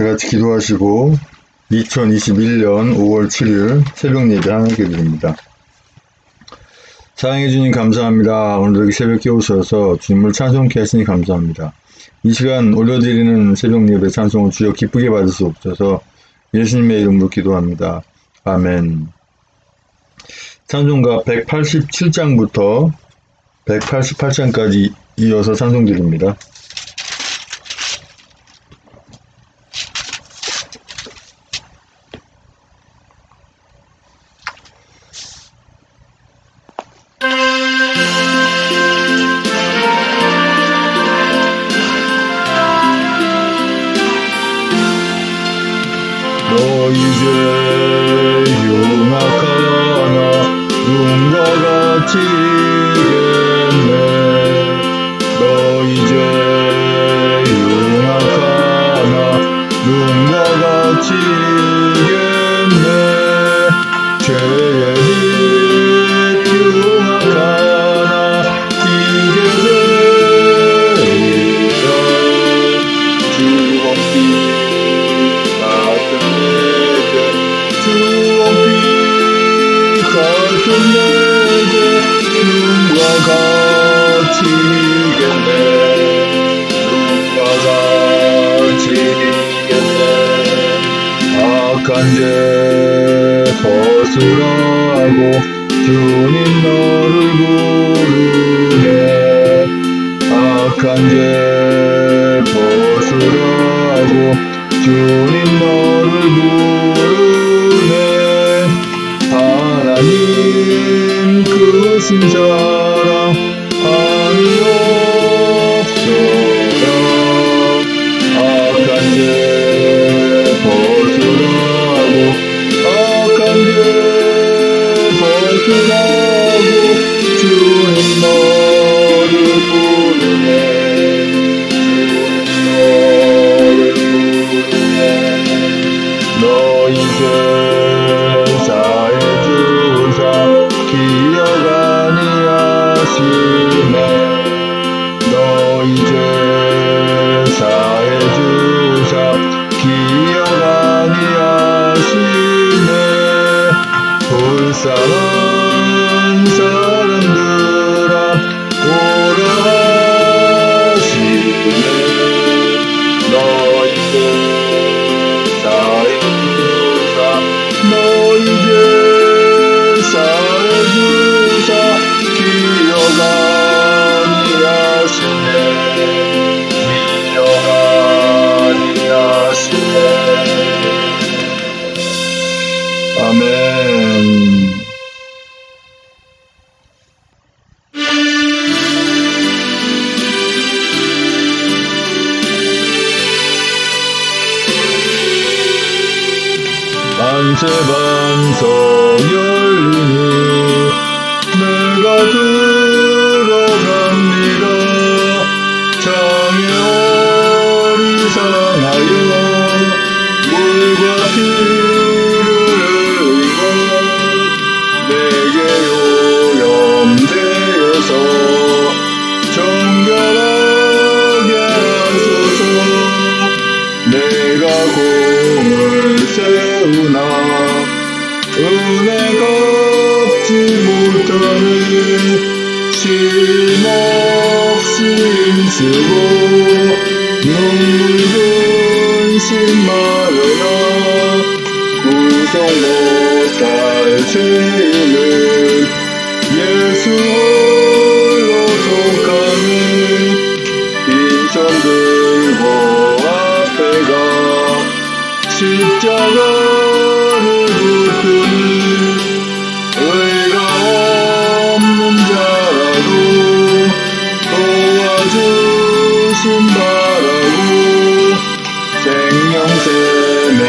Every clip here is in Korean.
같이 기도하시고 2021년 5월 7일 새벽 예배 하나님께 드립니다. 사랑해 주님 감사합니다. 오늘도 이렇게 새벽 깨우셔서 주님을 찬송케 하시니 감사합니다. 이 시간 올려드리는 새벽 예배 찬송을 주여 기쁘게 받으시옵소서. 예수님의 이름으로 기도합니다. 아멘. 찬송가 187장부터 188장까지 이어서 찬송드립니다. 너 이제 흉악하나 눈과 같이 겠네. 너 이제 흉악하나 눈과 같이 겠네. 죄의 빛 흉악하나 띠게 되리라. 주홍빛 같은 내게 눈과 같이겠네. 눈과 같이겠네. 악한 죄 벗으라고 주님 너를 부르네. 악한 죄 벗으라고 주님 너를 부르네. 하나님 크신 사랑 아니 없어라. 악한 죄 벗으라고 악한 죄 벗으라고 주님 너를 부르네. 주님 너를 부르네. 너 이제 사해주사 기억 아니하시네. 너 이제 사해주사 기억 아니하시네. 불쌍한 사람들아 오라 하시네. 너 이제 사해주사 너 이제 사해주사 기억 아니하시네. 기억 아니하시네. 아멘. 만세반석 열리니 내가 들어갑니다. 장애 어리상하여 물과 피를 흘리고 내게 오염되어서 정결하게 하소서. 내가 공을 세우나 은혜 갚지 못하는 쉼없이 힘쓰고 눈물 근심 마르나 구속 못할 죄는 예수 홀로 속하는 빈손 들고 앞에 가 십자가를 붙드는 의가 없는 자라도 도와주신 바라고 생명샘에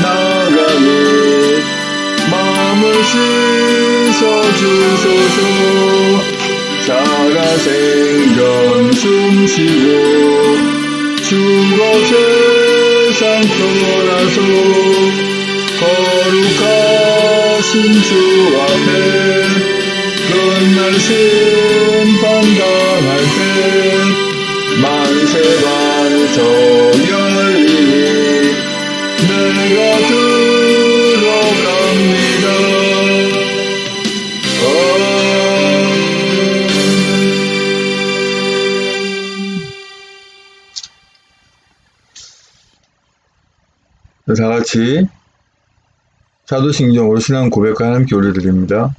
나가니 마음을 씻어주소서. 살아생전 숨쉬고 죽어 세상 떠나서 거룩하신 주 앞에 끝날 심판당할 때 만세 반석 열리니 내가 들어갑니다. 다 같이 사도신경으로 신앙 고백과 함께 올려드립니다.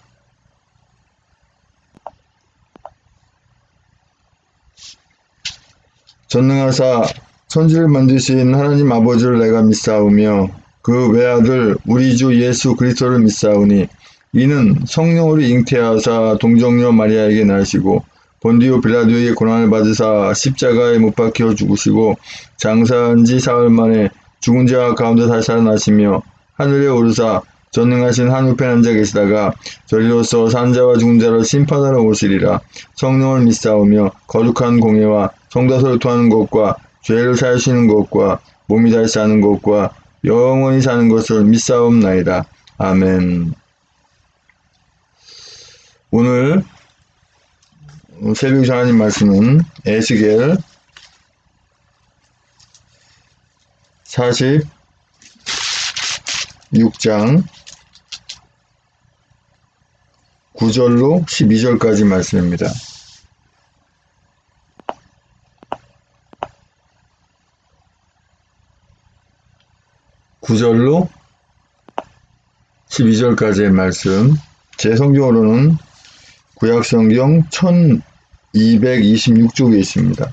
전능하사 천지를 만드신 하나님 아버지를 내가 믿사오며 그 외아들 우리 주 예수 그리스도를 믿사오니 이는 성령으로 잉태하사 동정녀 마리아에게 나시고 본디오 빌라도에게 고난을 받으사 십자가에 못 박혀 죽으시고 장사한 지 사흘 만에 죽은 자 가운데 다시 살아나시며 하늘에 오르사 전능하신 한우편 앉아 계시다가 저리로서 산자와 죽은 자를 심판하러 오시리라. 성령을 믿사오며 거룩한 공예와 성도서를 토하는 것과 죄를 사하시는 것과 몸이 다시 사는 것과 영원히 사는 것을 믿사옵나이다. 아멘. 오늘 새벽 하나님 말씀은 에스겔 46장 9절로 12절까지 말씀입니다. (9절로) 12절까지의 말씀, 제 성경으로는 구약성경 1226쪽에 있습니다.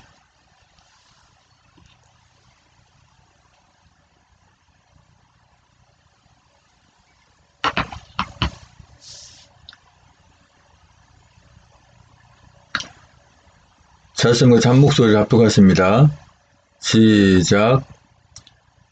자신과 잔목소리를 합독하십니다. 시작.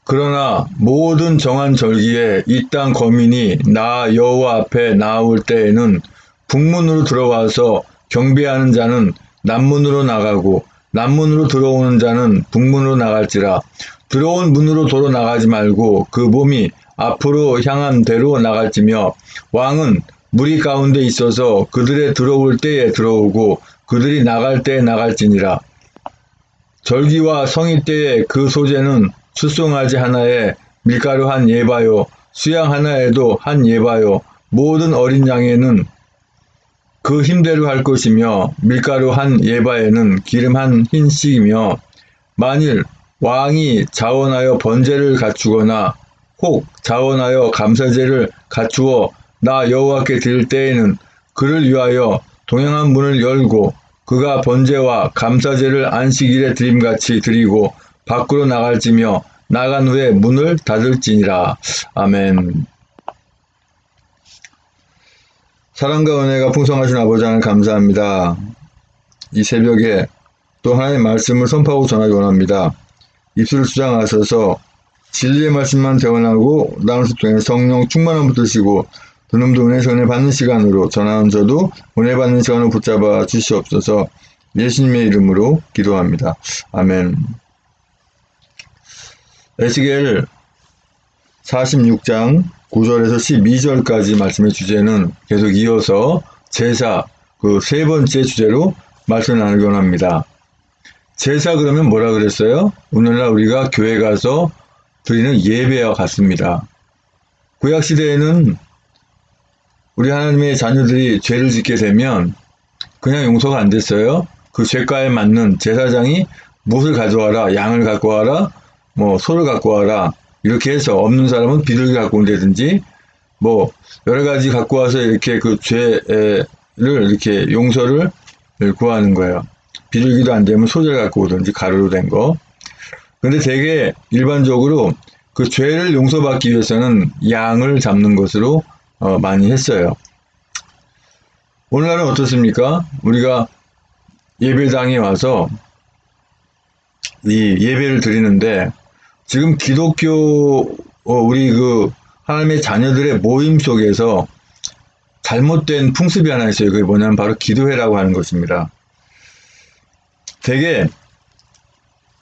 그러나 모든 정한 절기에 이 땅 거민이 나 여호와 앞에 나올 때에는 북문으로 들어와서 경배하는 자는 남문으로 나가고 남문으로 들어오는 자는 북문으로 나갈지라. 들어온 문으로 도로 나가지 말고 그 몸이 앞으로 향한 대로 나갈지며 왕은 무리 가운데 있어서 그들의 들어올 때에 들어오고 그들이 나갈 때에 나갈지니라. 절기와 성의 때에 그 소재는 숫송아지 하나에 밀가루 한 예바요, 수양 하나에도 한 예바요, 모든 어린 양에는 그 힘대로 할 것이며 밀가루 한 예바에는 기름 한 흰씩이며 만일 왕이 자원하여 번제를 갖추거나 혹 자원하여 감사제를 갖추어 나 여호와께 드릴 때에는 그를 위하여 동행한 문을 열고 그가 번제와 감사제를 안식일에 드림같이 드리고 밖으로 나갈지며 나간 후에 문을 닫을지니라. 아멘. 사랑과 은혜가 풍성하신 아버지 하나님 감사합니다. 이 새벽에 또 하나님의 말씀을 선포하고 전하기 원합니다. 입술을 주장하셔서 진리의 말씀만 대원하고 나누실 통해 성령 충만함을 드시고 그놈도 은혜 받는 시간으로 전하는 저도 은혜 받는 시간을 붙잡아 주시옵소서. 예수님의 이름으로 기도합니다. 아멘. 에스겔 46장 9절에서 12절까지 말씀의 주제는 계속 이어서 제사 그 세 번째 주제로 말씀을 나누기 원합니다. 제사 그러면 뭐라 그랬어요? 오늘날 우리가 교회 가서 드리는 예배와 같습니다. 구약시대에는 우리 하나님의 자녀들이 죄를 짓게 되면 그냥 용서가 안 됐어요. 그 죄가에 맞는 제사장이 못을 가져와라, 양을 갖고 와라, 뭐 소를 갖고 와라, 이렇게 해서 없는 사람은 비둘기 갖고 온다든지 뭐 여러 가지 갖고 와서 이렇게 그 죄를 이렇게 용서를 구하는 거예요. 비둘기도 안 되면 소를 갖고 오든지 가루로 된 거. 근데 되게 일반적으로 그 죄를 용서받기 위해서는 양을 잡는 것으로 많이 했어요. 오늘날은 어떻습니까? 우리가 예배당에 와서 이 예배를 드리는데 지금 기독교 우리 그 하나님의 자녀들의 모임 속에서 잘못된 풍습이 하나 있어요. 그게 뭐냐면 바로 기도회라고 하는 것입니다. 되게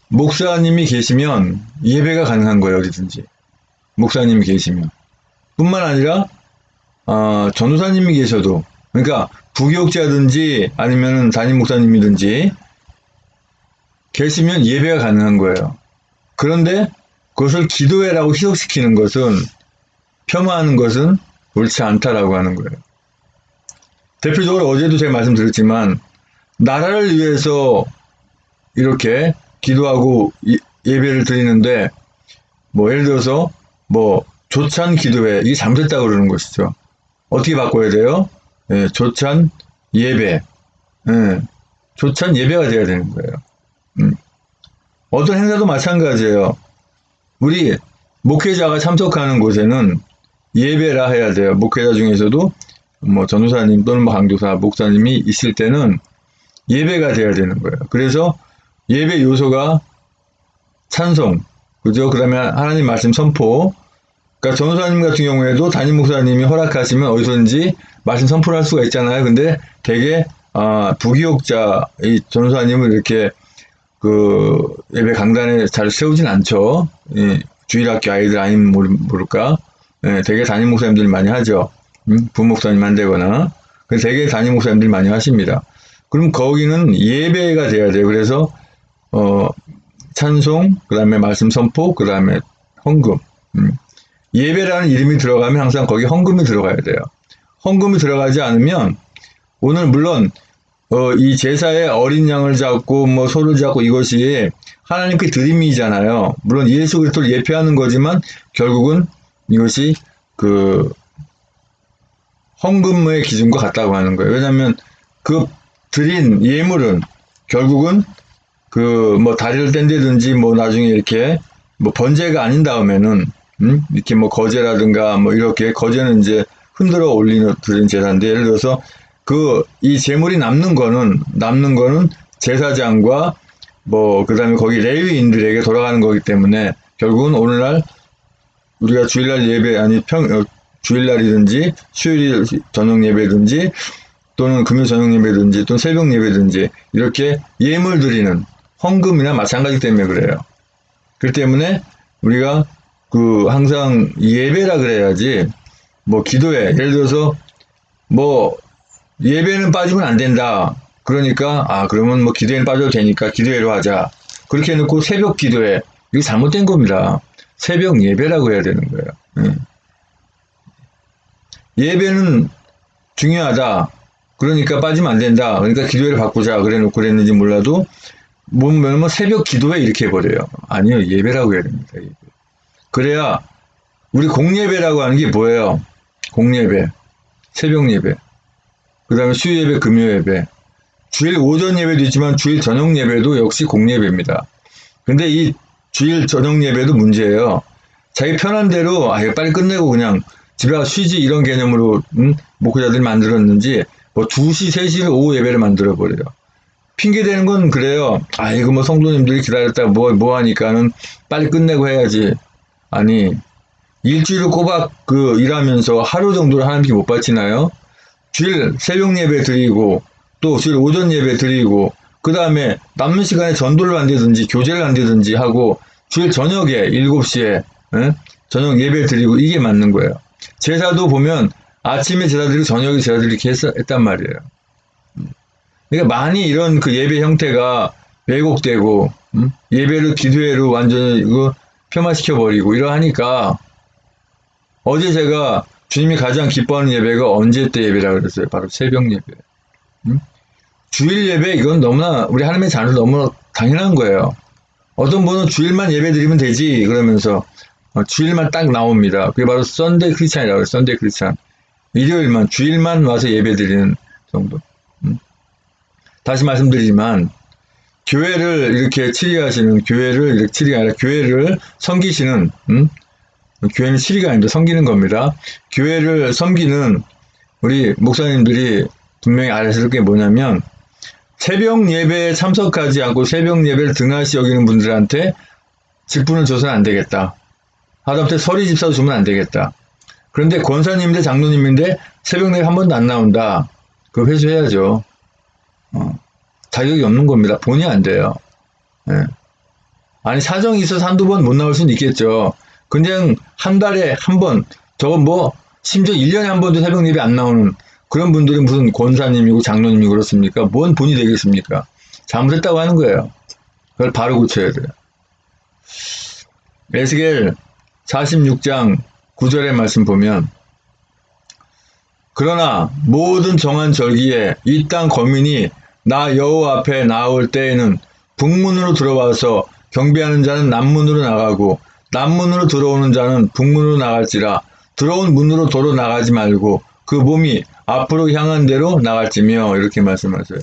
목사님이 계시면 예배가 가능한 거예요. 어디든지. 목사님이 계시면. 뿐만 아니라 전도사님이 계셔도, 그러니까 부교육자든지 아니면 담임 목사님이든지 계시면 예배가 가능한 거예요. 그런데 그것을 기도회라고 희석시키는 것은, 폄하하는 것은 옳지 않다라고 하는 거예요. 대표적으로 어제도 제가 말씀드렸지만, 나라를 위해서 이렇게 기도하고 예배를 드리는데, 뭐 예를 들어서 뭐 조찬 기도회, 이게 잘못됐다고 그러는 것이죠. 어떻게 바꿔야 돼요? 예, 조찬 예배, 예, 조찬 예배가 돼야 되는 거예요. 어떤 행사도 마찬가지예요. 우리 목회자가 참석하는 곳에는 예배라 해야 돼요. 목회자 중에서도 뭐 전도사님 또는 뭐 강도사, 목사님이 있을 때는 예배가 돼야 되는 거예요. 그래서 예배 요소가 찬송, 그죠? 그 다음에 하나님 말씀 선포. 그러니까 전도사님 같은 경우에도 담임 목사님이 허락하시면 어디서든지 말씀 선포를 할 수가 있잖아요. 근데 되게 부기옥자 이 전도사님을 이렇게 그 예배 강단에 잘 세우진 않죠. 주일학교 아이들 아니면 모를까. 되게 담임 목사님들이 많이 하죠. 부목사님 안 되거나. 되게 담임 목사님들이 많이 하십니다. 그럼 거기는 예배가 돼야 돼요. 그래서 찬송, 그 다음에 말씀 선포, 그 다음에 헌금. 예배라는 이름이 들어가면 항상 거기 헌금이 들어가야 돼요. 헌금이 들어가지 않으면 오늘 물론 이 제사에 어린 양을 잡고 뭐 소를 잡고 이것이 하나님께 드림이잖아요. 물론 예수 그리스도를 예표하는 거지만 결국은 이것이 그 헌금의 기준과 같다고 하는 거예요. 왜냐하면 그 드린 예물은 결국은 그 뭐 다리를 뗀다든지 뭐 나중에 이렇게 뭐 번제가 아닌 다음에는 이렇게 뭐 거제라든가 뭐 이렇게 거제는 이제 흔들어 올리는 드린 제사인데 예를 들어서 그 이 제물이 남는 거는 제사장과 뭐 그다음에 거기 레위인들에게 돌아가는 거기 때문에 결국은 오늘날 우리가 주일날 예배 아니 주일날이든지 수요일 저녁 예배든지 또는 금요 저녁 예배든지 또는 새벽 예배든지 이렇게 예물 드리는 헌금이나 마찬가지 때문에 그래요. 그렇기 때문에 우리가 그 항상 예배라 그래야지 뭐 기도회 예를 들어서 뭐 예배는 빠지면 안 된다. 그러니까 그러면 뭐 기도회는 빠져도 되니까 기도회로 하자. 그렇게 해놓고 새벽 기도회 이거 잘못된 겁니다. 새벽 예배라고 해야 되는 거예요. 예배는 중요하다. 그러니까 빠지면 안 된다. 그러니까 기도회를 바꾸자. 그래놓고 그랬는지 몰라도 뭐 새벽 기도회 이렇게 해버려요. 아니요. 예배라고 해야 됩니다. 예배. 그래야 우리 공예배라고 하는 게 뭐예요? 공예배, 새벽 예배, 그 다음에 수요예배, 금요예배, 주일 오전 예배도 있지만 주일 저녁 예배도 역시 공예배입니다. 근데 이 주일 저녁 예배도 문제예요. 자기 편한 대로 빨리 끝내고 그냥 집에 가서 쉬지 이런 개념으로 목회자들이 만들었는지 뭐 2시, 3시를 오후 예배를 만들어버려요. 핑계대는 건 그래요. 이거 뭐 성도님들이 기다렸다 뭐 하니까는 빨리 끝내고 해야지. 아니 일주일을 꼬박 일하면서 하루 정도를 하나님께 못 바치나요? 주일 새벽 예배 드리고 또 주일 오전 예배 드리고 그 다음에 남는 시간에 전도를 한다든지 교제를 한다든지 하고 주일 저녁에 7시에 저녁 예배 드리고 이게 맞는 거예요. 제사도 보면 아침에 제사 드리고 저녁에 제사 드리고 이렇게 했단 말이에요. 그러니까 많이 이런 그 예배 형태가 왜곡되고 예배를 기도회로 완전히 이거 폄하시켜버리고 이러하니까 어제 제가 주님이 가장 기뻐하는 예배가 언제 때 예배라고 그랬어요. 바로 새벽 예배. 주일 예배 이건 너무나 우리 하나님의 자녀들 너무나 당연한 거예요. 어떤 분은 주일만 예배 드리면 되지 그러면서 주일만 딱 나옵니다. 그게 바로 썬데이 크리스찬이라고 해요. 썬데이 크리스찬. 일요일만 주일만 와서 예배 드리는 정도. 다시 말씀드리지만 교회를 이렇게 치리하시는 교회를 이렇게 치리가 아니라 교회를 섬기시는 교회는 치리가 아닌데 섬기는 겁니다. 교회를 섬기는 우리 목사님들이 분명히 알아야 할 게 뭐냐면 새벽 예배에 참석하지 않고 새벽 예배를 등하시 여기는 분들한테 직분을 줘서는 안 되겠다. 하다못해 서리 집사도 주면 안 되겠다. 그런데 권사님인데 장로님인데 새벽 예배 한 번도 안 나온다. 그거 회수해야죠. 자격이 없는 겁니다. 본의 안 돼요. 아니 사정이 있어서 한두 번 못 나올 수는 있겠죠. 그냥 한 달에 한 번, 저건 뭐 심지어 1년에 한 번도 새벽 예배 안 나오는 그런 분들은 무슨 권사님이고 장로님이고 그렇습니까? 뭔 본이 되겠습니까? 잘못했다고 하는 거예요. 그걸 바로 고쳐야 돼요. 에스겔 46장 9절의 말씀 보면 그러나 모든 정한 절기에 이 땅 거민이 나 여호와 앞에 나올 때에는 북문으로 들어와서 경배하는 자는 남문으로 나가고 남문으로 들어오는 자는 북문으로 나갈지라 들어온 문으로 도로 나가지 말고 그 몸이 앞으로 향한 대로 나갈지며 이렇게 말씀하세요.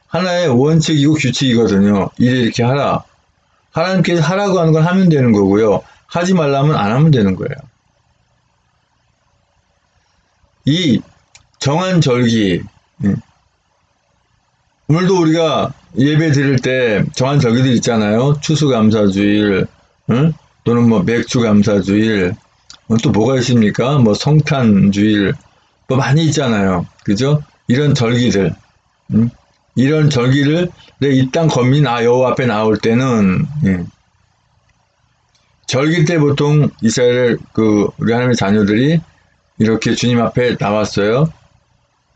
하나의 원칙이고 규칙이거든요. 이렇게 하라. 하나님께서 하라고 하는 건 하면 되는 거고요. 하지 말라면 안 하면 되는 거예요. 이 정한 절기, 오늘도 우리가 예배 드릴 때 정한 절기들 있잖아요. 추수감사주일, 또는 뭐 맥주감사주일, 또 뭐가 있습니까? 뭐 성탄주일, 뭐 많이 있잖아요. 그죠? 이런 절기들, 이런 절기를 이 땅 거민이 나 여호와 앞에 나올 때는 절기 때 보통 이스라엘 우리 하나님의 자녀들이 이렇게 주님 앞에 나왔어요.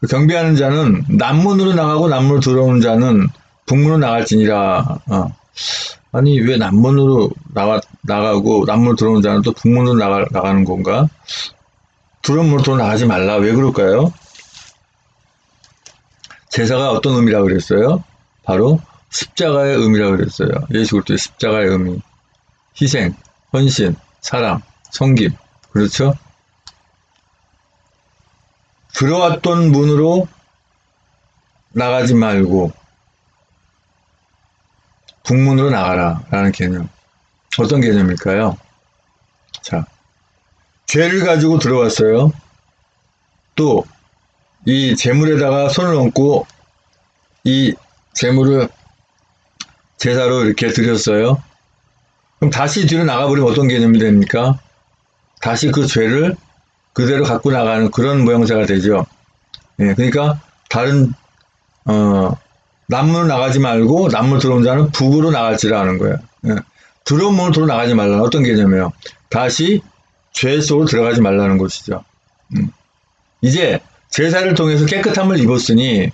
경배하는 자는 남문으로 나가고 남문으로 들어오는 자는 북문으로 나갈지니라. 아니 왜 남문으로 나가고 남문으로 들어오는 자는 또 북문으로 나가는 건가? 들어온 문으로 나가지 말라. 왜 그럴까요? 제사가 어떤 의미라고 그랬어요? 바로 십자가의 의미라고 그랬어요. 예수 그리스도의 십자가의 의미. 희생, 헌신, 사랑, 섬김. 그렇죠? 들어왔던 문으로 나가지 말고 북문으로 나가라 라는 개념. 어떤 개념일까요? 자, 죄를 가지고 들어왔어요. 또 이 재물에다가 손을 얹고 이 재물을 제사로 이렇게 드렸어요. 그럼 다시 뒤로 나가버리면 어떤 개념이 됩니까? 다시 그 죄를 그대로 갖고 나가는 그런 모양새가 되죠. 예, 그러니까 다른 남문으로 나가지 말고 남문으로 들어온 자는 북으로 나갈지라 하는 거예요. 예, 들어온 문으로 들어 나가지 말라는 어떤 개념이에요? 다시 죄 속으로 들어가지 말라는 것이죠. 이제 제사를 통해서 깨끗함을 입었으니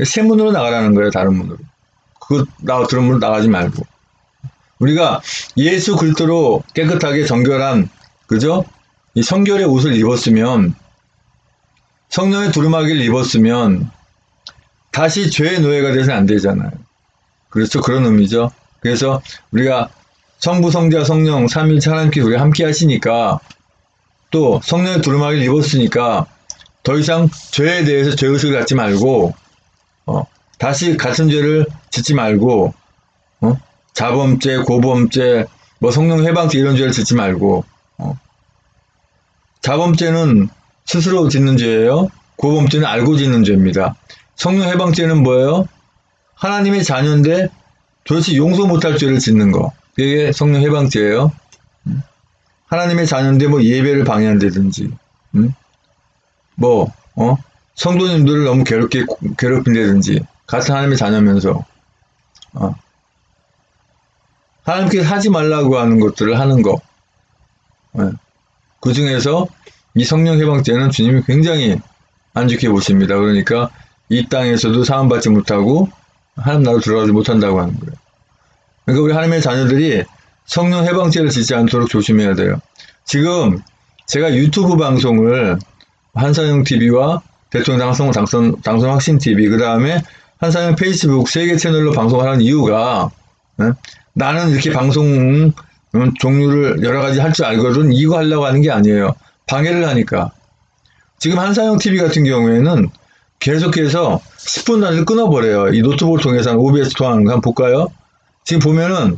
새 문으로 나가라는 거예요. 다른 문으로. 들어온 문으로 나가지 말고. 우리가 예수 그리스도로 깨끗하게 정결한 그죠? 이 성결의 옷을 입었으면 성령의 두루마기를 입었으면 다시 죄의 노예가 돼서는 안 되잖아요. 그렇죠? 그런 의미죠. 그래서 우리가 성부, 성자, 성령, 삼위일체 하나님께서 우리가 함께 하시니까 또 성령의 두루마기를 입었으니까 더 이상 죄에 대해서 죄의식을 갖지 말고 다시 같은 죄를 짓지 말고 자범죄, 고범죄, 뭐 성령 해방죄 이런 죄를 짓지 말고 자범죄는 스스로 짓는 죄예요. 고범죄는 알고 짓는 죄입니다. 성령 해방죄는 뭐예요? 하나님의 자녀인데 도대체 용서 못할 죄를 짓는 거. 그게 성령 해방죄예요. 하나님의 자녀인데 뭐 예배를 방해한다든지, 성도님들을 너무 괴롭힌다든지, 같은 하나님의 자녀면서, 하나님께서 하지 말라고 하는 것들을 하는 거. 그 중에서 이 성령 해방죄는 주님이 굉장히 안 좋게 보십니다. 그러니까 이 땅에서도 사함받지 못하고 하나님 나라로 들어가지 못한다고 하는 거예요. 그러니까 우리 하나님의 자녀들이 성령 해방죄를 짓지 않도록 조심해야 돼요. 지금 제가 유튜브 방송을 한상영 TV와 대통령 당선 확신 TV, 그 다음에 한상영 페이스북 세 개 채널로 방송을 하는 이유가 나는 이렇게 방송 종류를 여러 가지 할 줄 알거든 이거 하려고 하는 게 아니에요. 방해를 하니까. 지금 한상영 TV 같은 경우에는 계속해서 10분 안에 끊어버려요. 이 노트북을 통해서 한 OBS 통화하는 거 한번 볼까요? 지금 보면은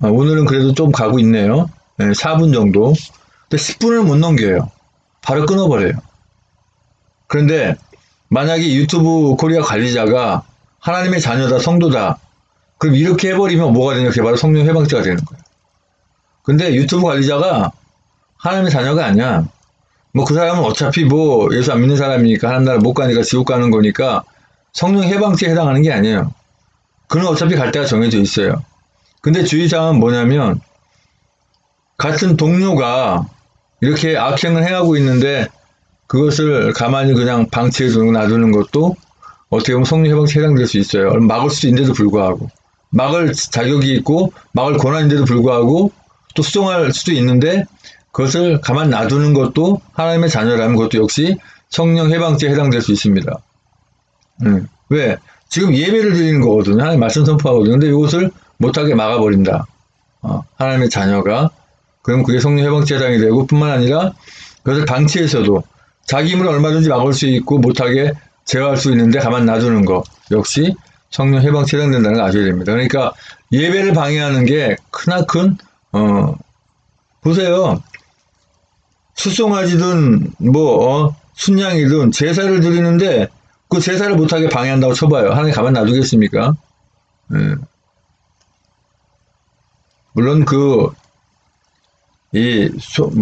오늘은 그래도 좀 가고 있네요. 4분 정도. 근데 10분을 못 넘겨요. 바로 끊어버려요. 그런데 만약에 유튜브 코리아 관리자가 하나님의 자녀다, 성도다. 그럼 이렇게 해버리면 뭐가 되냐? 그게 바로 성령 해방죄가 되는 거예요. 근데 유튜브 관리자가 하나님의 자녀가 아니야. 뭐 그 사람은 어차피 뭐 예수 안 믿는 사람이니까 하나님 나라 못 가니까 지옥 가는 거니까 성령 해방죄에 해당하는 게 아니에요. 그는 어차피 갈 데가 정해져 있어요. 근데 주의사항은 뭐냐면 같은 동료가 이렇게 악행을 행하고 있는데 그것을 가만히 그냥 방치해 두고 놔두는 것도 어떻게 보면 성령 해방죄에 해당될 수 있어요. 막을 수 있는데도 불구하고 막을 자격이 있고 막을 권한인데도 불구하고 또 수정할 수도 있는데 그것을 가만 놔두는 것도 하나님의 자녀라면 그것도 역시 성령 해방죄에 해당될 수 있습니다. 왜? 지금 예배를 드리는 거거든요. 하나님 말씀 선포하거든요. 근데 이것을 못하게 막아버린다. 하나님의 자녀가. 그럼 그게 성령 해방죄에 해당이 되고 뿐만 아니라 그것을 방치해서도 자기 힘으로 얼마든지 막을 수 있고 못하게 제어할 수 있는데 가만 놔두는 것 역시 성령 해방죄에 해당된다는 걸 아셔야 됩니다. 그러니까 예배를 방해하는 게 크나큰 보세요. 수송아지든 순양이든 제사를 드리는데 그 제사를 못하게 방해한다고 쳐봐요. 하나님 가만 놔두겠습니까? 물론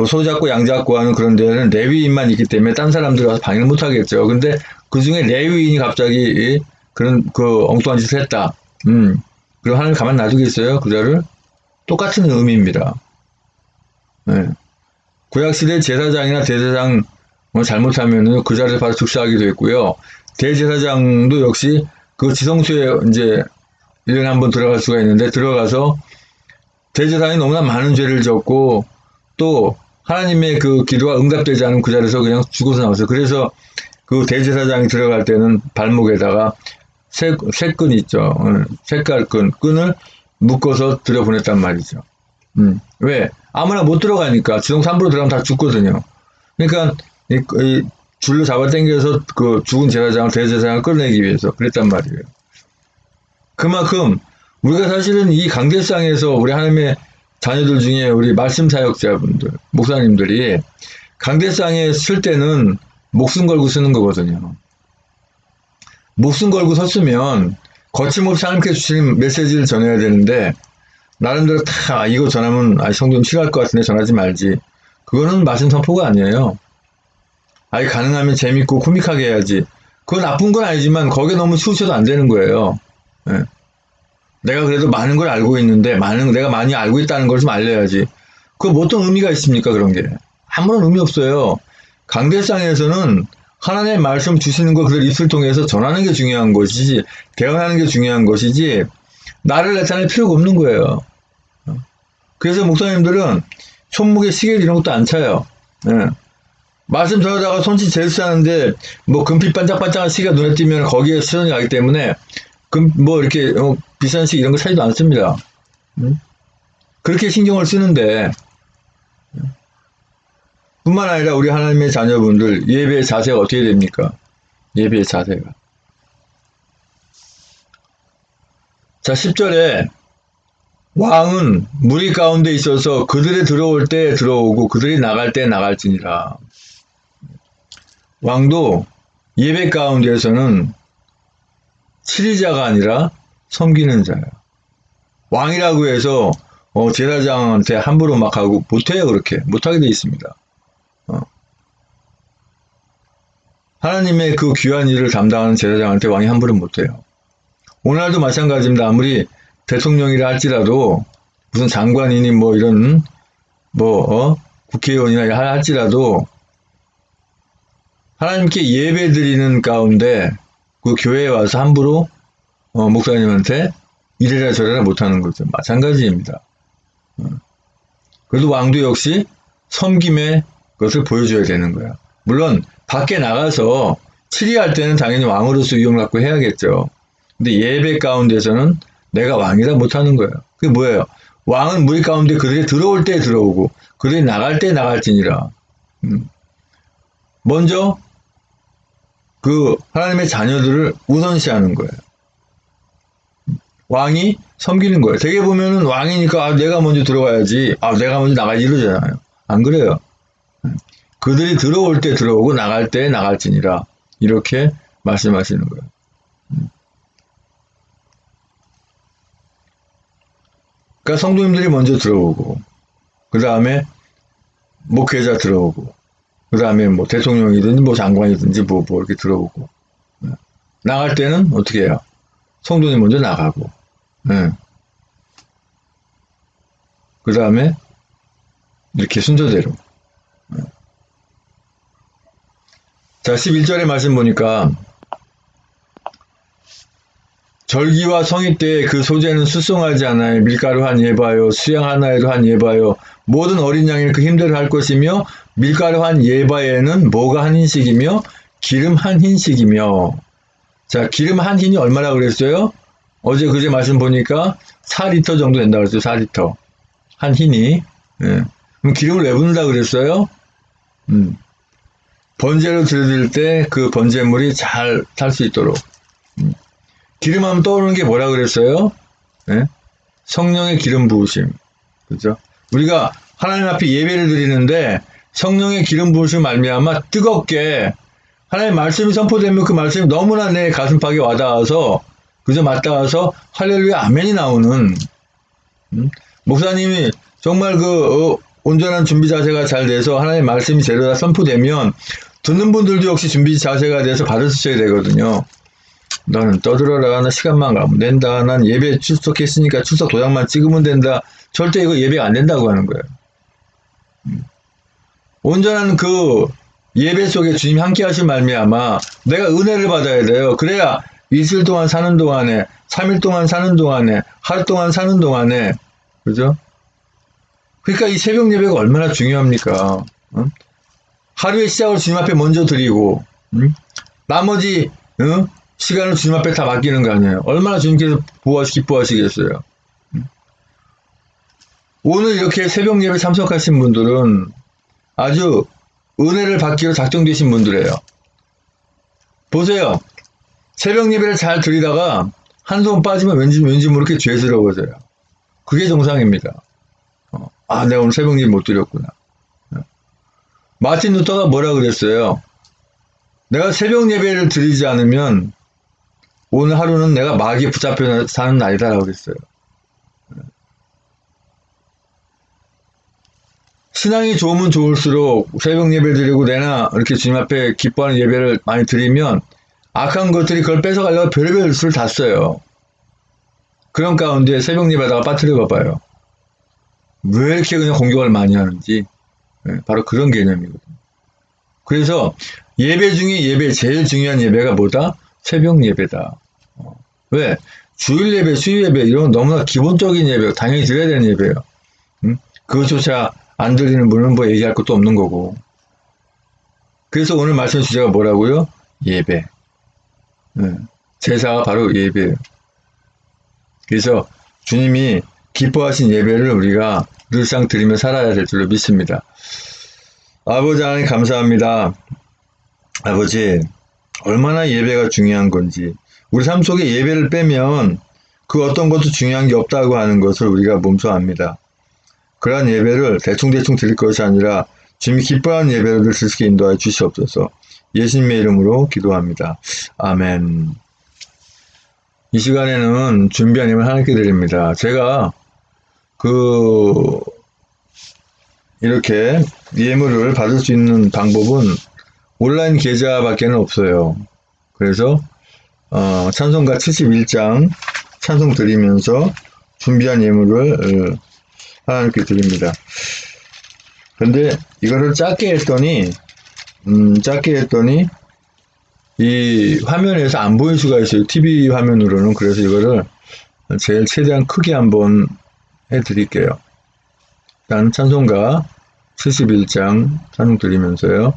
소 잡고 양 잡고 하는 그런 데는 레위인만 있기 때문에 딴 사람들 와서 방해를 못하겠죠. 근데 그 중에 레위인이 갑자기 그런 엉뚱한 짓을 했다. 그럼 하나님 가만 놔두겠어요? 그자를? 똑같은 의미입니다. 구약시대 제사장이나 대제사장 잘못하면 그 자리에서 바로 즉사하게 됐고요. 대제사장도 역시 그 지성소에 이제 1년에 한 번 들어갈 수가 있는데 들어가서 대제사장이 너무나 많은 죄를 졌고 또 하나님의 그 기도가 응답되지 않은 그 자리에서 그냥 죽어서 나왔어요. 그래서 그 대제사장이 들어갈 때는 발목에다가 새끈 있죠. 색깔 끈을 묶어서 들여보냈단 말이죠. 왜? 아무나 못 들어가니까 지성소 함부로 들어가면 다 죽거든요. 그러니까 이 줄로 잡아 당겨서 그 죽은 제사장을 대제사장을 끌어내기 위해서 그랬단 말이에요. 그만큼 우리가 사실은 이 강대상에서 우리 하나님의 자녀들 중에 우리 말씀 사역자분들, 목사님들이 강대상에 쓸 때는 목숨 걸고 쓰는 거거든요. 목숨 걸고 섰으면 거침없이 하나님께 주시는 메시지를 전해야 되는데 나름대로 다 이거 전하면 성도님 싫어할 것 같은데 전하지 말지. 그거는 말씀 선포가 아니에요. 가능하면 재밌고 코믹하게 해야지. 그건 나쁜 건 아니지만 거기에 너무 치우쳐도 안 되는 거예요. 내가 그래도 많은 걸 알고 있는데 내가 많이 알고 있다는 걸 좀 알려야지. 그거 어떤 의미가 있습니까? 그런 게. 아무런 의미 없어요. 강대상에서는 하나님의 말씀 주시는 거 그들 입술 통해서 전하는 게 중요한 것이지 대언하는 게 중요한 것이지 나를 나타낼 필요가 없는 거예요. 그래서 목사님들은 손목에 시계 이런 것도 안 차요. 말씀 전하다가 손짓 제스 하는데 금빛 반짝반짝한 시계가 눈에 띄면 거기에 시선이 가기 때문에 이렇게 비싼 시계 이런 거 사지도 않습니다. 그렇게 신경을 쓰는데 뿐만 아니라 우리 하나님의 자녀분들 예배의 자세가 어떻게 됩니까? 예배의 자세가. 자, 10절에 왕은 무리 가운데 있어서 그들이 들어올 때 들어오고 그들이 나갈 때 나갈지니라. 왕도 예배 가운데에서는 치리자가 아니라 섬기는 자야. 왕이라고 해서 제사장한테 함부로 막 하고 못해요. 그렇게 못하게 돼 있습니다. 하나님의 그 귀한 일을 담당하는 제사장한테 왕이 함부로 못해요. 오늘날도 마찬가지입니다. 아무리 대통령이라 할지라도 무슨 장관이니 이런 국회의원이나 할지라도 하나님께 예배 드리는 가운데 그 교회에 와서 함부로 목사님한테 이래라 저래라 못하는 거죠. 마찬가지입니다. 그래도 왕도 역시 섬김의 것을 보여줘야 되는 거야. 물론 밖에 나가서 치리할 때는 당연히 왕으로서 위엄을 갖고 해야겠죠. 근데 예배 가운데서는 내가 왕이라 못하는 거예요. 그게 뭐예요? 왕은 무리 가운데 그들이 들어올 때 들어오고 그들이 나갈 때 나갈지니라. 먼저 그 하나님의 자녀들을 우선시하는 거예요. 왕이 섬기는 거예요. 되게 보면은 왕이니까 내가 먼저 들어가야지, 내가 먼저 나가야지 이러잖아요. 안 그래요. 그들이 들어올 때 들어오고 나갈 때 나갈지니라 이렇게 말씀하시는 거예요. 그러니까 성도님들이 먼저 들어오고 그 다음에 목회자 들어오고 그 다음에 대통령이든지 장관이든지 이렇게 들어오고 나갈 때는 어떻게 해요? 성도님 먼저 나가고 그 다음에 이렇게 순서대로. 자, 11절의 말씀 보니까 절기와 성의 때에 그 소재는 수송하지 않아요. 밀가루 한 예바요, 수양 하나에도 한 예바요. 모든 어린 양이 그 힘대로 할 것이며 밀가루 한 예바에는 뭐가 한 흰씩이며 기름 한 흰씩이며. 자, 기름 한 흰이 얼마나 그랬어요? 어제 그제 말씀 보니까 4리터 정도 된다고 그랬어요. 4리터. 한 흰이. 예. 그럼 기름을 왜 붓는다 그랬어요? 번제로 드릴 때 그 번제물이 잘 탈 수 있도록. 기름 하면 떠오르는 게 뭐라 그랬어요? 예? 성령의 기름 부으심. 그죠? 우리가 하나님 앞에 예배를 드리는데 성령의 기름 부으심 말미암아 뜨겁게 하나님 말씀이 선포되면 그 말씀이 너무나 내 가슴팍에 와닿아서 그저 맞닿아서 할렐루야 아멘이 나오는 목사님이 정말 온전한 준비 자세가 잘 돼서 하나님 말씀이 제대로 다 선포되면 듣는 분들도 역시 준비 자세가 돼서 받으셔야 되거든요. 너는 떠들어라. 나 시간만 가면 된다. 난 예배 출석했으니까 출석 도장만 찍으면 된다. 절대 이거 예배가 안 된다고 하는 거예요. 온전한 그 예배 속에 주님이 함께 하신 말미암아 내가 은혜를 받아야 돼요. 그래야 이틀 동안 사는 동안에 3일 동안 사는 동안에 하루 동안 사는 동안에 그죠? 그러니까 이 새벽 예배가 얼마나 중요합니까? 하루의 시작을 주님 앞에 먼저 드리고 나머지 시간을 주님 앞에 다 맡기는 거 아니에요. 얼마나 주님께서 기뻐하시겠어요. 오늘 이렇게 새벽 예배 참석하신 분들은 아주 은혜를 받기로 작정되신 분들이에요. 보세요. 새벽 예배를 잘 드리다가 한손 빠지면 왠지 모르게 죄스러워져요. 그게 정상입니다. 내가 오늘 새벽 예배 못 드렸구나. 마틴 루터가 뭐라 그랬어요? 내가 새벽 예배를 드리지 않으면 오늘 하루는 내가 마귀에 붙잡혀 사는 날이다라고 그랬어요. 신앙이 좋으면 좋을수록 새벽 예배 드리고 내나 이렇게 주님 앞에 기뻐하는 예배를 많이 드리면 악한 것들이 그걸 뺏어가려고 별의별 수를 다 써요. 그런 가운데 새벽 예배다가 빠뜨려 봐봐요. 왜 이렇게 그냥 공격을 많이 하는지. 바로 그런 개념이거든요. 그래서 예배 중에 제일 중요한 예배가 뭐다? 새벽 예배다. 왜? 주일 예배, 수요 예배 이런 건 너무나 기본적인 예배고 당연히 드려야 되는 예배예요. 그것조차 안 드리는 분은 뭐 얘기할 것도 없는 거고. 그래서 오늘 말씀 주제가 뭐라고요? 예배. 제사가 바로 예배예요. 그래서 주님이 기뻐하신 예배를 우리가 늘상 드리며 살아야 될 줄로 믿습니다. 아버지 하나님 감사합니다. 아버지 얼마나 예배가 중요한 건지 우리 삶 속에 예배를 빼면 그 어떤 것도 중요한 게 없다고 하는 것을 우리가 몸소 압니다. 그러한 예배를 대충 드릴 것이 아니라 주님이 기뻐하는 예배를 드릴 수 있게 인도하여 주시옵소서. 예수님의 이름으로 기도합니다. 아멘. 이 시간에는 준비한 예물 하나님께 드립니다. 제가 이렇게 예물을 받을 수 있는 방법은 온라인 계좌밖에는 없어요. 그래서 찬송가 71장 찬송 드리면서 준비한 예물을 하나님께 드립니다. 근데 이거를 작게 했더니 이 화면에서 안 보일 수가 있어요. TV 화면으로는. 그래서 이거를 제일 최대한 크게 한번 해드릴게요. 일단 찬송가 71장 찬송 드리면서요.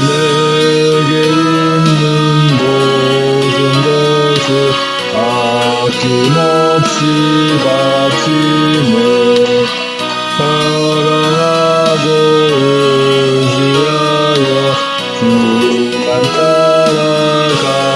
내게 있는 모든 것을 아낌없이 바치며 사랑하고 의지하여 주만 따라가겠네.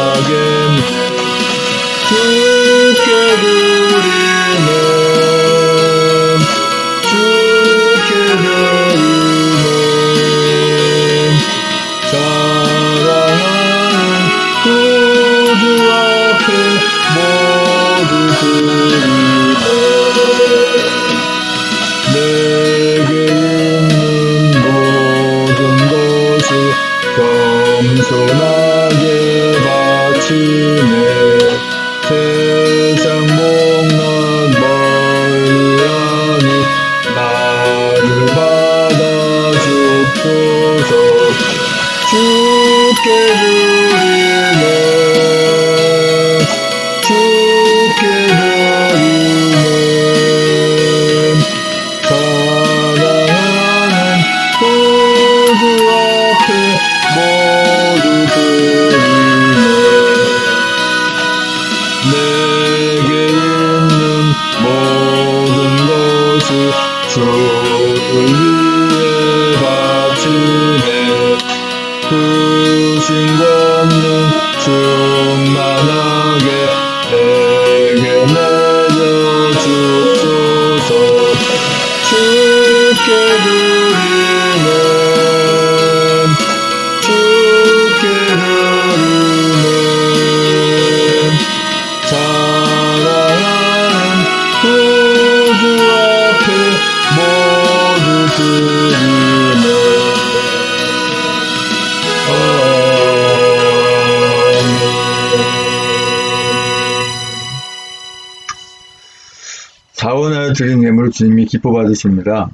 드린 예물을 주님이 기뻐 받으십니다.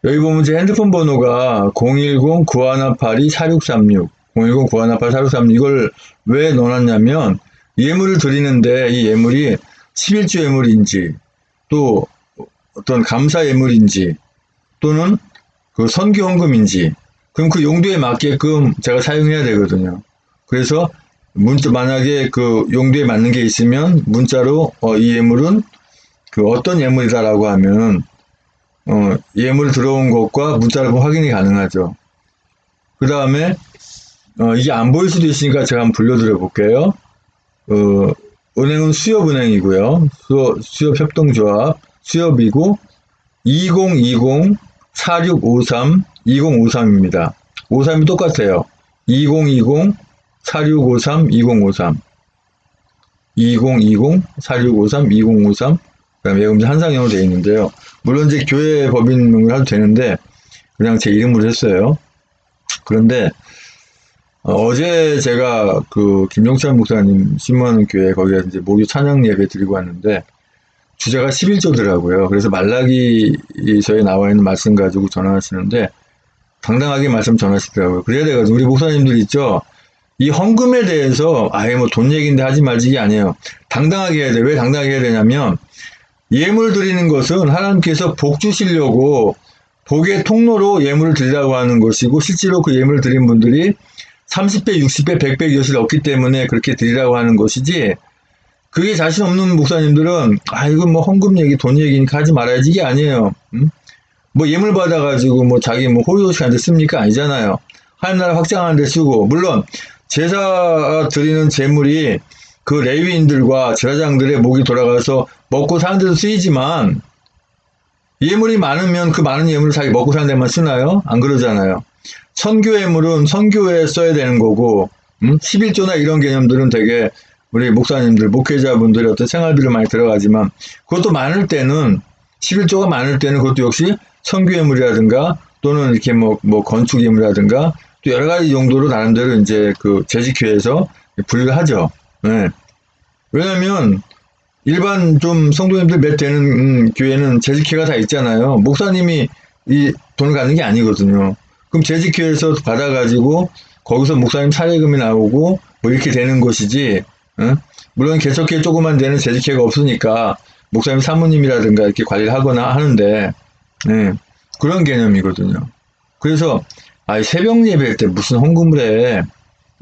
여기 보면 제 핸드폰 번호가 010-9182-4636, 010-9182-4636, 이걸 왜 넣어놨냐면, 예물을 드리는데 이 예물이 11조 예물인지, 또 어떤 감사 예물인지, 또는 그 선교 헌금인지, 그럼 그 용도에 맞게끔 제가 사용해야 되거든요. 그래서 만약에 그 용도에 맞는 게 있으면 문자로 이 예물은 그 어떤 예물이다라고 하면 예물 들어온 것과 문자로 확인이 가능하죠. 그 다음에 이게 안 보일 수도 있으니까 제가 한번 불러드려 볼게요. 은행은 수협은행이고요. 수협협동조합 수협이고 2020-4653-2053입니다. 53이 똑같아요. 2020-4653-2053 2020-4653-2053 그다음에 예금자 한상형으로 되어 있는데요. 물론 이제 교회 법인명을 해도 되는데 그냥 제 이름으로 했어요. 그런데 어제 제가 그 김종찬 목사님 신무하는 교회 거기에 이제 목요 찬양 예배 드리고 왔는데 주제가 11조더라고요. 그래서 말라기서에 나와 있는 말씀 가지고 전하시는데 당당하게 말씀 전하시더라고요. 그래야 돼가지고 우리 목사님들 있죠. 이 헌금에 대해서 아예 뭐 돈 얘기인데 하지 말지 게 아니에요. 당당하게 해야 돼. 왜 당당하게 해야 되냐면 예물 드리는 것은 하나님께서 복 주시려고 복의 통로로 예물을 드리라고 하는 것이고 실제로 그 예물을 드린 분들이 30배, 60배, 100배 엿을 얻기 때문에 그렇게 드리라고 하는 것이지 그게 자신 없는 목사님들은 이거 뭐 헌금 얘기, 돈 얘기니까 하지 말아야지 이게 아니에요. 뭐 예물 받아가지고 뭐 자기 뭐 호의호식한테 씁니까? 아니잖아요. 하나님 나라 확장하는 데 쓰고 물론 제사 드리는 재물이 그 레위인들과 제사장들의 목이 돌아가서 먹고 사는 데도 쓰이지만 예물이 많으면 그 많은 예물을 자기 먹고 사는 데만 쓰나요? 안 그러잖아요. 선교 예물은 선교에 써야 되는 거고 11조나 이런 개념들은 되게 우리 목사님들, 목회자분들의 어떤 생활비로 많이 들어가지만 그것도 많을 때는 11조가 많을 때는 그것도 역시 선교 예물이라든가 또는 이렇게 뭐 건축 예물이라든가 또 여러 가지 용도로 나름대로 이제 그 재직회에서 분류를 하죠. 네. 왜냐면 일반 좀 성도님들 몇 되는 교회는 재직회가 다 있잖아요. 목사님이 이 돈을 갖는 게 아니거든요. 그럼 재직회에서 받아가지고 거기서 목사님 사례금이 나오고 뭐 이렇게 되는 것이지. 물론 개척회 조그만 데는 재직회가 없으니까 목사님 사모님이라든가 이렇게 관리를 하거나 하는데 그런 개념이거든요. 그래서 새벽 예배할 때 무슨 헌금을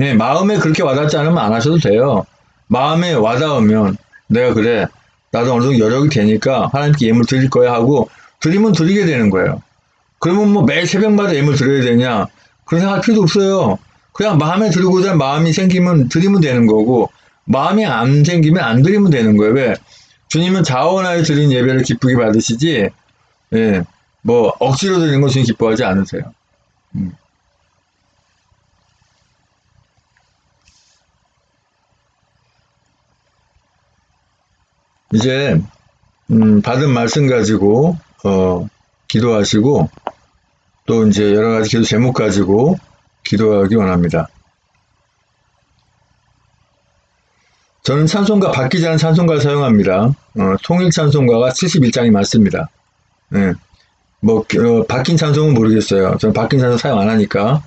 해. 마음에 그렇게 와닿지 않으면 안 하셔도 돼요. 마음에 와닿으면 내가 그래 나도 어느 정도 여력이 되니까 하나님께 예물 드릴 거야 하고 드리면 드리게 되는 거예요. 그러면 뭐 매일 새벽마다 예물 드려야 되냐 그런 생각 할 필요도 없어요. 그냥 마음에 들고자 마음이 생기면 드리면 되는 거고 마음이 안 생기면 안 드리면 되는 거예요. 왜? 주님은 자원하여 드린 예배를 기쁘게 받으시지 뭐 억지로 드리는 거 주님 기뻐하지 않으세요. 이제 받은 말씀 가지고 기도하시고 또 이제 여러 가지 기도 제목 가지고 기도하기 원합니다. 저는 찬송가 바뀌지 않은 찬송가를 사용합니다. 통일 찬송가가 71장이 맞습니다. 바뀐 찬송은 모르겠어요. 저는 바뀐 찬송 사용 안 하니까.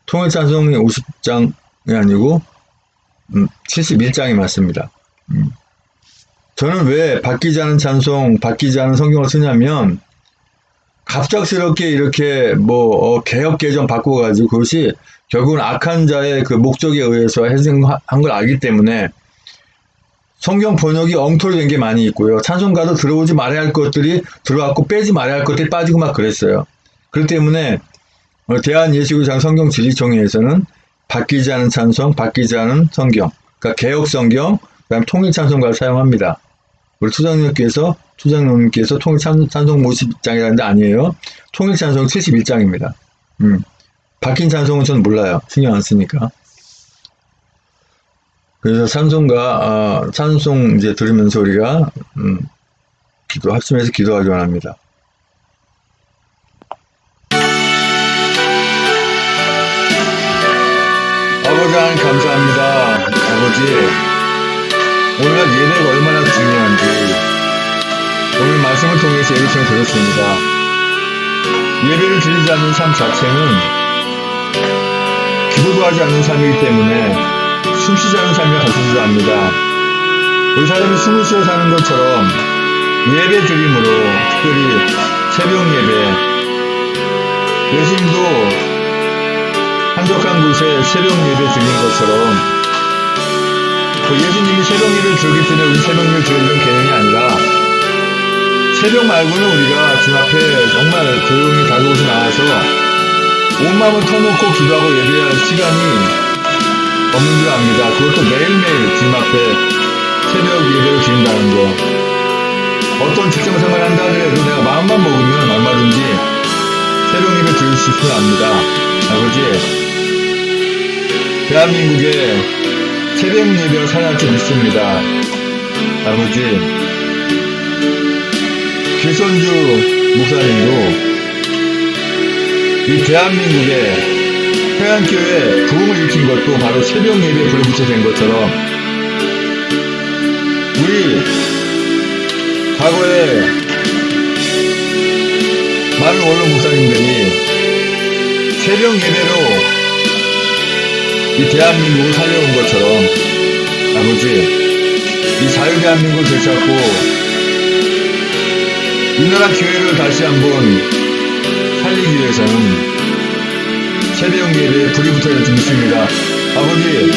통일 찬송이 50장이 아니고 71장이 맞습니다. 저는 왜 바뀌지 않은 찬송, 바뀌지 않은 성경을 쓰냐면 갑작스럽게 이렇게 개혁 개정 바꿔가지고 그것이 결국은 악한 자의 그 목적에 의해서 해석한 걸 알기 때문에 성경 번역이 엉터리 된 게 많이 있고요. 찬송가도 들어오지 말아야 할 것들이 들어왔고 빼지 말아야 할 것들이 빠지고 막 그랬어요. 그렇기 때문에 대한예수교장 성경진리총회에서는 바뀌지 않은 찬송, 바뀌지 않은 성경, 그러니까 개혁 성경, 그다음 통일 찬송가를 사용합니다. 우리 투장님께서 통일 찬송 50장이라는데 아니에요. 통일 찬송 71장입니다. 바뀐 찬송은 저는 몰라요. 신경 안 쓰니까. 그래서 찬송 이제 들으면서 우리가 합심해서 기도하기 원합니다. 아버지 하나님 감사합니다. 아버지 오늘날 예배가 얼마나 중요한지 오늘 말씀을 통해서 예배를 드렸습니다. 예배를 드리지 않는 삶 자체는 기도도 하지 않는 삶이기 때문에 숨쉬지 않는 삶과 같은 줄 압니다. 우리 사람이 숨을 쉬어 사는 것처럼 예배 드림으로, 특별히 새벽 예배, 예수님도 한적한 곳에 새벽 예배 드린 것처럼 예수님이 새벽 예배를 드리기 때문에 우리 새벽 예배를 드리는 개념이 아니라 새벽 말고는 우리가 주님 앞에 정말 조용히 다른 곳에 나와서 온 마음을 터놓고 기도하고 예배할 시간이 없는 줄 압니다. 그것도 매일매일 주님 앞에 새벽 예배를 드린다는 거. 어떤 직장 생활을 한다 하더라도 내가 마음만 먹으면 얼마든지 새벽 예배 드릴 수 있을 압니다. 아버지, 대한민국의 새벽 예배가 살아날 줄 믿습니다. 아버지, 길선주 목사님도 이 대한민국의 평안교회 부흥을 일으킨 것도 바로 새벽 예배에 불을 붙여된 것처럼 우리 과거에 많은 원로 목사님들이 새벽 예배로 이 대한민국을 살려온 것처럼 아버지, 이 자유대한민국을 되찾고 이 나라 교회를 다시 한번 살리기 위해서는 새벽 예배에 불이 붙어야 될 줄 믿습니다. 아버지,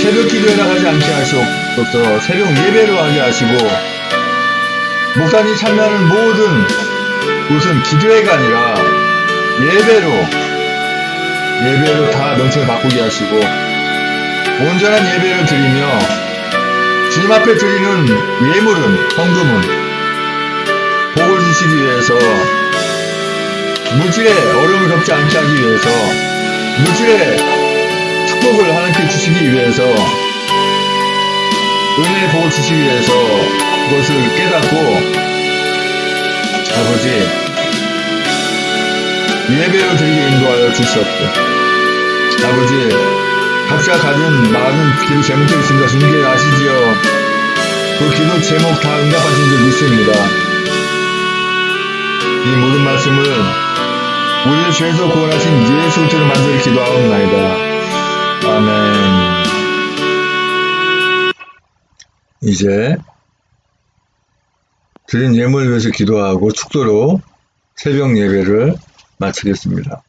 새벽 기도에나 하지 않게 하시옵소서. 새벽 예배로 하게 하시고 목사님이 참여하는 모든 곳은 기도회가 아니라 예배로 다 명칭을 바꾸게 하시고 온전한 예배를 드리며 주님 앞에 드리는 예물은, 헌금은 복을 주시기 위해서, 물질의 어려움을 겪지 않게 하기 위해서, 물질의 축복을 하나님께 주시기 위해서, 은혜의 복을 주시기 위해서 그것을 깨닫고 아버지, 예배로 드리게 인도하여 주시옵소서. 아버지, 각자 가진 많은 기도 제목들이 있습니다. 주님께 아시지요? 그 기도 제목 다 응답하신 줄 믿습니다. 이 모든 말씀을 우리를 죄에서 구원하신 예수 그리스도를 만들어 기도하옵나이다. 아멘. 이제 드린 예물을 위해서 기도하고 축도로 새벽 예배를 마치겠습니다.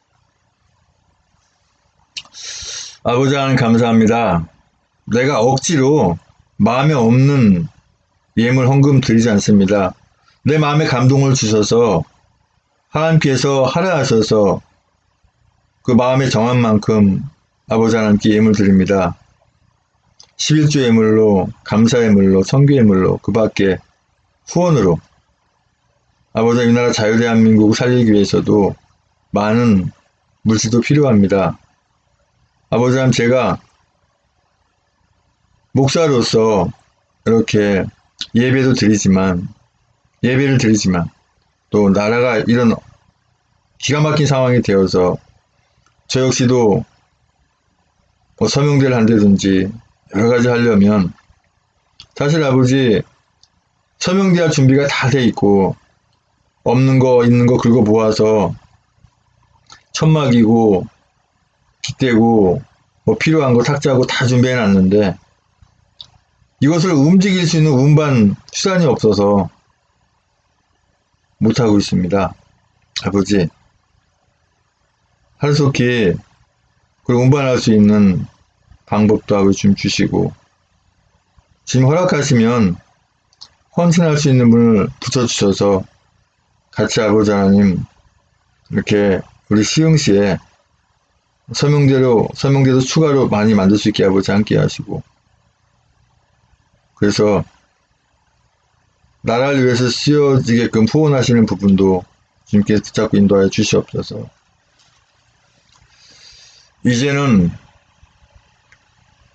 아버지 하나님 감사합니다. 내가 억지로 마음에 없는 예물 헌금 드리지 않습니다. 내 마음에 감동을 주셔서 하나님께서 하라 하셔서 그 마음에 정한 만큼 아버지 하나님께 예물 드립니다. 11조 예물로, 감사 예물로, 선교 예물로, 그 밖에 후원으로 아버지 이 나라 자유대한민국 살리기 위해서도 많은 물질도 필요합니다. 아버지 하나님, 제가 목사로서 이렇게 예배를 드리지만 또 나라가 이런 기가 막힌 상황이 되어서 저 역시도 서명대를 한다든지 여러 가지 하려면 사실 아버지 서명대할 준비가 다 돼 있고 없는 거 있는 거 긁어 모아서 천막이고 빗대고 필요한 거 탁자고 다 준비해 놨는데 이것을 움직일 수 있는 운반 수단이 없어서 못하고 있습니다. 아버지, 하루속히 그걸 운반할 수 있는 방법도 아버지 좀 주시고 지금 허락하시면 헌신할 수 있는 분을 붙여주셔서 같이 아버지 하나님 이렇게 우리 시흥시에 서명대도 추가로 많이 만들 수 있게 아버지 함께 하시고 그래서 나라를 위해서 쓰여지게끔 후원하시는 부분도 주님께서 붙잡고 인도하여 주시옵소서. 이제는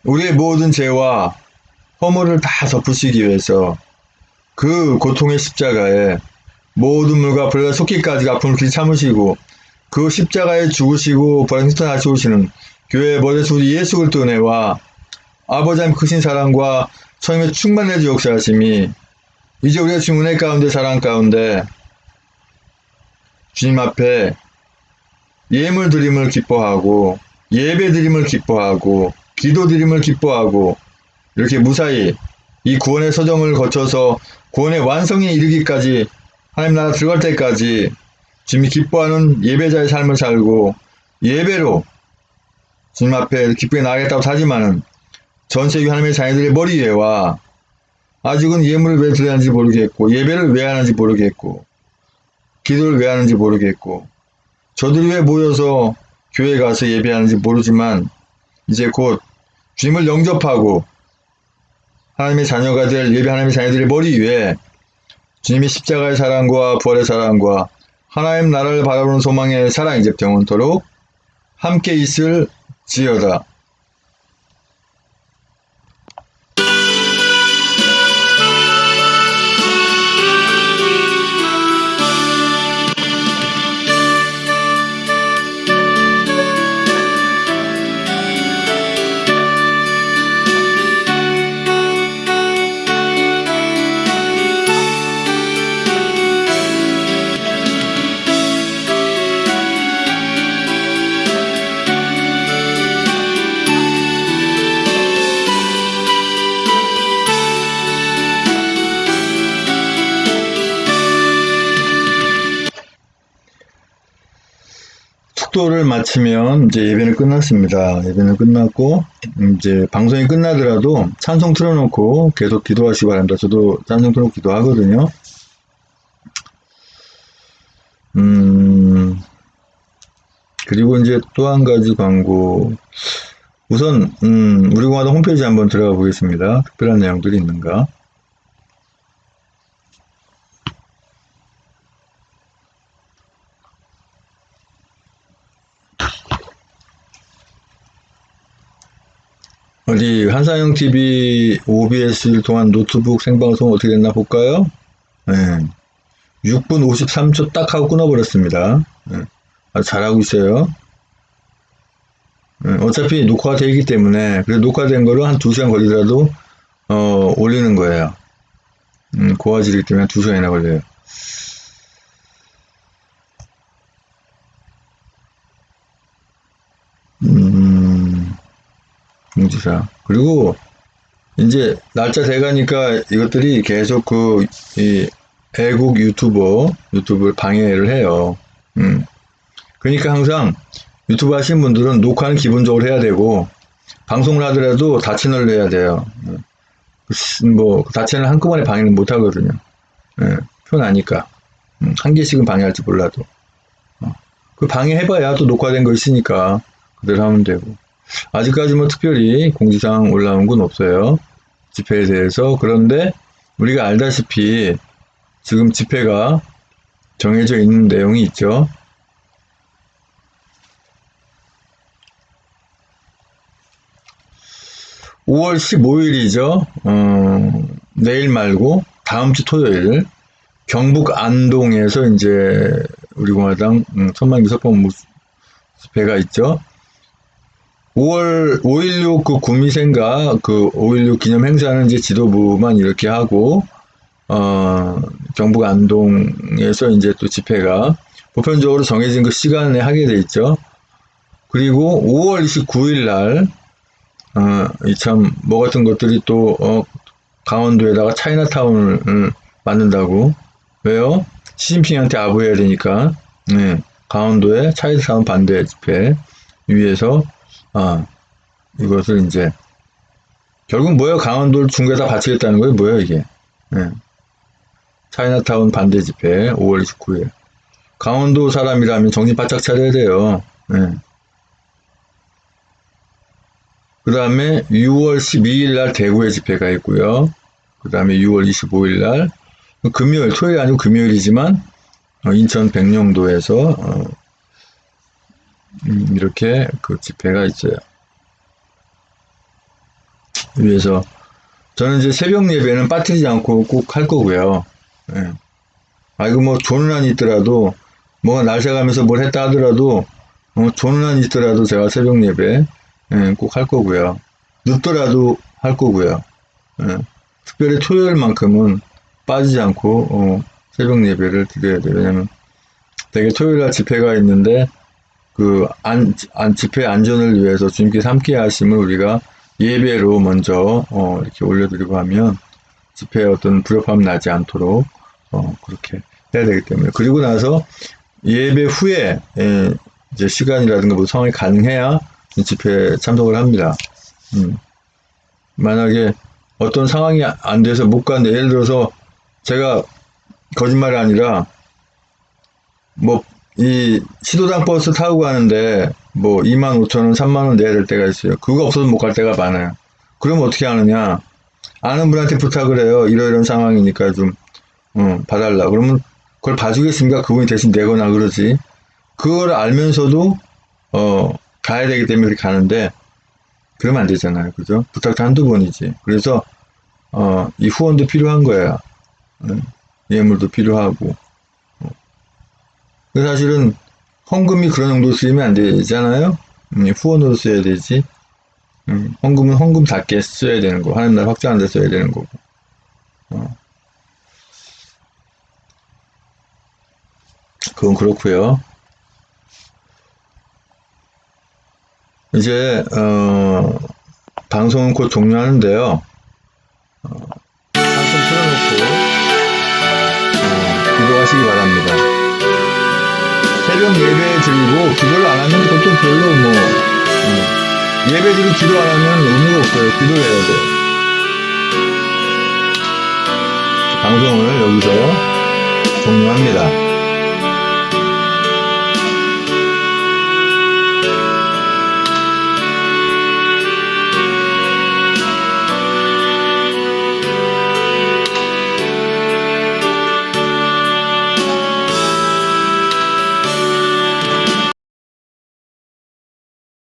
우리의 모든 죄와 허물을 다 덮으시기 위해서 그 고통의 십자가에 모든 물과 불과 속기까지 아픔을 길 참으시고 그 십자가에 죽으시고 부활승천하 오시는 교회의 머리수 우리 예수 그리스도 은혜와 아버지 하나님 크신 사랑과 성령의 충만해 주 역사하심이 이제 우리가 지금 은혜 가운데 사랑 가운데 주님 앞에 예물 드림을 기뻐하고 예배 드림을 기뻐하고 기도 드림을 기뻐하고 이렇게 무사히 이 구원의 서정을 거쳐서 구원의 완성에 이르기까지 하나님 나라 들어갈 때까지 주님이 기뻐하는 예배자의 삶을 살고 예배로 주님 앞에 기쁘게 나가겠다고 하지만은 전세계 하나님의 자녀들의 머리 위에와 아직은 예물을 왜 드려야 하는지 모르겠고 예배를 왜 하는지 모르겠고 기도를 왜 하는지 모르겠고 저들이 왜 모여서 교회 가서 예배하는지 모르지만 이제 곧 주님을 영접하고 하나님의 자녀가 될 예배 하나님의 자녀들의 머리 위에 주님의 십자가의 사랑과 부활의 사랑과 하나님 나라를 바라보는 소망의 사랑이 이제 영원토록 함께 있을 지어다. 축도를 마치면 이제 예배는 끝났습니다. 예배는 끝났고 이제 방송이 끝나더라도 찬송 틀어놓고 계속 기도하시기 바랍니다. 저도 찬송 틀어놓고 기도하거든요. 그리고 이제 또 한 가지 광고. 우선 우리 공화당 홈페이지 한번 들어가 보겠습니다. 특별한 내용들이 있는가. 어디 한상영 TV OBS를 통한 노트북 생방송 어떻게 됐나 볼까요? 네. 6분 53초 딱 하고 끊어버렸습니다. 네. 아주 잘하고 있어요. 네. 어차피 녹화가 되어 있기 때문에 그래서 녹화된 거를 한 2시간 걸리더라도 올리는 거예요. 고화질이기 때문에 2시간이나 걸려요. 공지사. 그리고 이제 날짜 돼가니까 이것들이 계속 이 애국 유튜브를 방해를 해요. 그러니까 항상 유튜브 하시는 분들은 녹화는 기본적으로 해야 되고 방송을 하더라도 다채널로 해야 돼요. 뭐 다채널 한꺼번에 방해는 못 하거든요. 표나니까 한 개씩은 방해할지 몰라도 그 방해해봐야 또 녹화된 거 있으니까 그대로 하면 되고. 아직까지 뭐 특별히 공지사항 올라온 건 없어요. 집회에 대해서. 그런데 우리가 알다시피 지금 집회가 정해져 있는 내용이 있죠. (5월 15일이죠) 내일 말고 다음 주 토요일 경북 안동에서 이제 우리 공화당 천만기석방 집회가 있죠. 5월 5.16 그 구미생가 그 5.16 기념 행사는 이제 지도부만 이렇게 하고 경북 안동에서 이제 또 집회가 보편적으로 정해진 그 시간에 하게 돼 있죠. 그리고 5월 29일 날 참 뭐 같은 것들이 또 강원도에다가 차이나타운을 만든다고. 왜요? 시진핑한테 아부해야 되니까. 네, 강원도에 차이나타운 반대 집회 위해서 이것을 이제 결국 뭐예요? 강원도를 중국에다 바치겠다는 거예요? 뭐예요 이게? 네. 차이나타운 반대 집회 5월 29일. 강원도 사람이라면 정신 바짝 차려야 돼요. 네. 그 다음에 6월 12일 날 대구에 집회가 있고요. 그 다음에 6월 25일 날 금요일, 토요일 아니고 금요일이지만 인천 백령도에서 이렇게 그 집회가 있어요. 위에서 저는 이제 새벽 예배는 빠뜨리지 않고 꼭 할 거고요. 예. 이거 뭐 조는 한이 있더라도 뭐가 날 새가면서 뭘 했다 하더라도 조는 한이 있더라도 제가 새벽 예배 꼭 할 거고요. 늦더라도 할 거고요. 특별히 토요일만큼은 빠지지 않고 새벽 예배를 드려야 돼요. 왜냐면 되게 토요일날 집회가 있는데 집회 안전을 위해서 주님께서 함께 하심을 우리가 예배로 먼저 이렇게 올려드리고 하면 집회에 어떤 불협화음 나지 않도록 그렇게 해야 되기 때문에, 그리고 나서 예배 후에 이제 시간이라든가 뭐 상황이 가능해야 집회에 참석을 합니다. 만약에 어떤 상황이 안 돼서 못 가는데, 예를 들어서 제가 거짓말이 아니라 뭐 이 시도당 버스 타고 가는데 뭐 25,000원, 30,000원 내야 될 때가 있어요. 그거 없어서 못 갈 때가 많아요. 그럼 어떻게 하느냐? 아는 분한테 부탁을 해요. 이런 상황이니까 좀 봐달라. 그러면 그걸 봐주겠습니까? 그분이 대신 내거나 그러지. 그걸 알면서도 가야 되기 때문에 그렇게 가는데, 그러면 안 되잖아요. 그죠? 부탁도 한두 번이지. 그래서 이 후원도 필요한 거야. 예물도 필요하고. 사실은 헌금이 그런 정도 쓰이면 안 되잖아요. 후원으로 써야 되지. 헌금은 헌금답게 써야 되는 거. 하나님 나라 확장하는 데 써야 되는 거고. 그건 그렇고요. 이제 방송은 곧 종료하는데요. 한숨 틀어놓고 기도하시기 바랍니다. 새벽 예배 드리고 기도를 안 하면 그것도 별로 뭐 예배 드리고 기도 안 하면 의미가 없어요. 기도를 해야 돼요. 방송을 여기서 종료합니다.